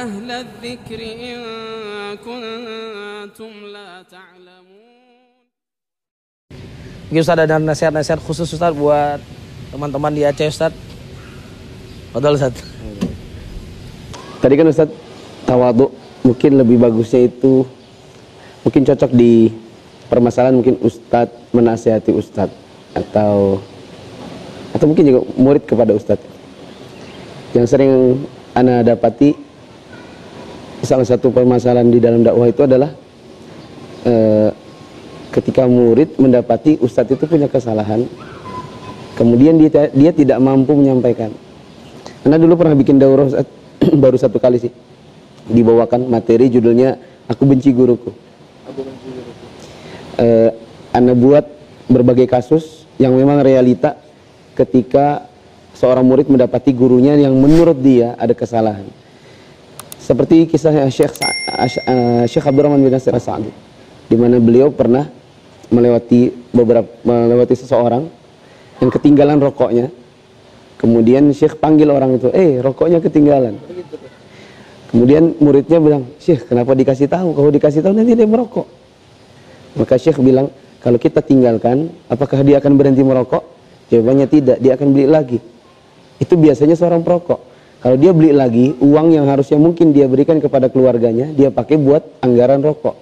أهل الذكر إن كنتم لا تعلمون. Mungkin Ustaz ada nasihat-nasihat khusus Ustaz buat teman-teman di Aceh Ustaz. Betul Ustaz. Tadi kan Ustaz tawadhu, mungkin lebih bagusnya itu mungkin cocok di permasalahan mungkin Ustaz menasihati Ustaz atau mungkin juga murid kepada Ustaz. Yang sering ana dapati salah satu permasalahan di dalam dakwah itu adalah ketika murid mendapati Ustadz itu punya kesalahan, kemudian dia tidak mampu menyampaikan. Karena dulu pernah bikin daurah baru satu kali sih, dibawakan materi judulnya Aku Benci Guruku. Ana buat berbagai kasus yang memang realita ketika seorang murid mendapati gurunya yang menurut dia ada kesalahan. Seperti kisah Syekh Abdurrahman bin Nasir As-Sa'di, di mana beliau pernah melewati seseorang yang ketinggalan rokoknya. Kemudian Syekh panggil orang itu, rokoknya ketinggalan. Kemudian muridnya bilang, Syekh kenapa dikasih tahu? Kalau dikasih tahu nanti dia merokok. Maka Syekh bilang, kalau kita tinggalkan, apakah dia akan berhenti merokok? Jawabannya tidak, dia akan beli lagi. Itu biasanya seorang perokok. Kalau dia beli lagi, uang yang harusnya mungkin dia berikan kepada keluarganya, dia pakai buat anggaran rokok.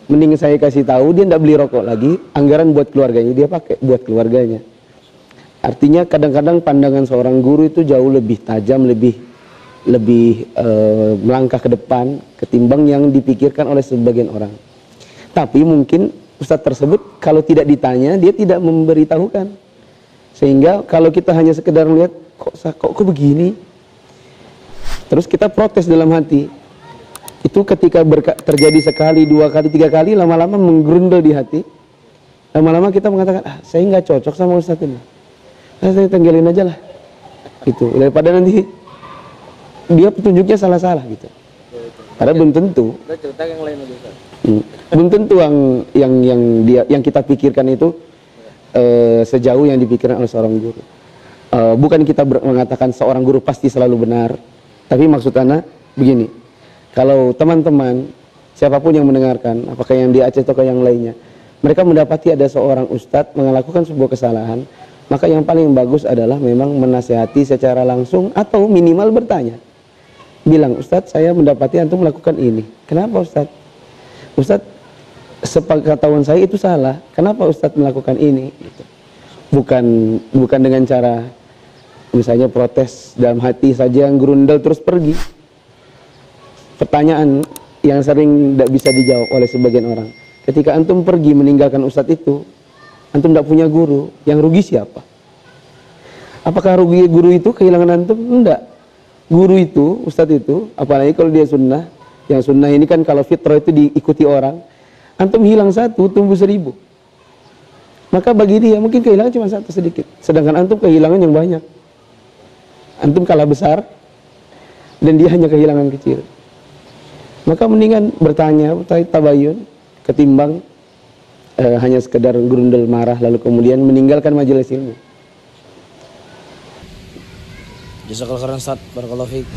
Mending saya kasih tahu dia tidak beli rokok lagi, anggaran buat keluarganya dia pakai buat keluarganya. Artinya kadang-kadang pandangan seorang guru itu jauh lebih tajam, lebih melangkah ke depan ketimbang yang dipikirkan oleh sebagian orang. Tapi mungkin ustadz tersebut kalau tidak ditanya dia tidak memberitahukan, sehingga kalau kita hanya sekedar melihat kok begini, terus kita protes dalam hati. Itu ketika terjadi sekali, dua kali, tiga kali, lama-lama menggerundel di hati. Lama-lama kita mengatakan, saya nggak cocok sama ustadz ini. Saya tinggalin aja lah. Gitu. Daripada nanti dia petunjuknya salah-salah gitu. Karena belum tentu. Belum tentu yang kita pikirkan itu sejauh yang dipikirkan oleh seorang guru. Bukan kita mengatakan seorang guru pasti selalu benar. Tapi maksud ana begini. Kalau teman-teman, siapapun yang mendengarkan, apakah yang di Aceh atau yang lainnya, mereka mendapati ada seorang ustadz melakukan sebuah kesalahan, maka yang paling bagus adalah memang menasihati secara langsung atau minimal bertanya. Bilang, Ustadz saya mendapati antum melakukan ini. Kenapa Ustadz? Ustadz, sepengetahuan saya itu salah. Kenapa Ustadz melakukan ini? Gitu. Bukan dengan cara misalnya protes dalam hati saja yang gerundel terus pergi. Pertanyaan yang sering tidak bisa dijawab oleh sebagian orang. Ketika antum pergi meninggalkan ustadz itu, antum tidak punya guru, yang rugi siapa? Apakah rugi guru itu kehilangan antum? Enggak. Guru itu, ustadz itu, apalagi kalau dia sunnah, yang sunnah ini kan kalau fitrah itu diikuti orang, antum hilang satu, tumbuh 1000. Maka bagi dia mungkin kehilangan cuma satu sedikit, sedangkan antum kehilangan yang banyak. Antum kalah besar, dan dia hanya kehilangan kecil. Maka mendingan bertanya, tabayun, ketimbang hanya sekedar gerundel marah lalu kemudian meninggalkan majelis ilmu. Jazakallahu khairan Ustaz, barakallahu fiik.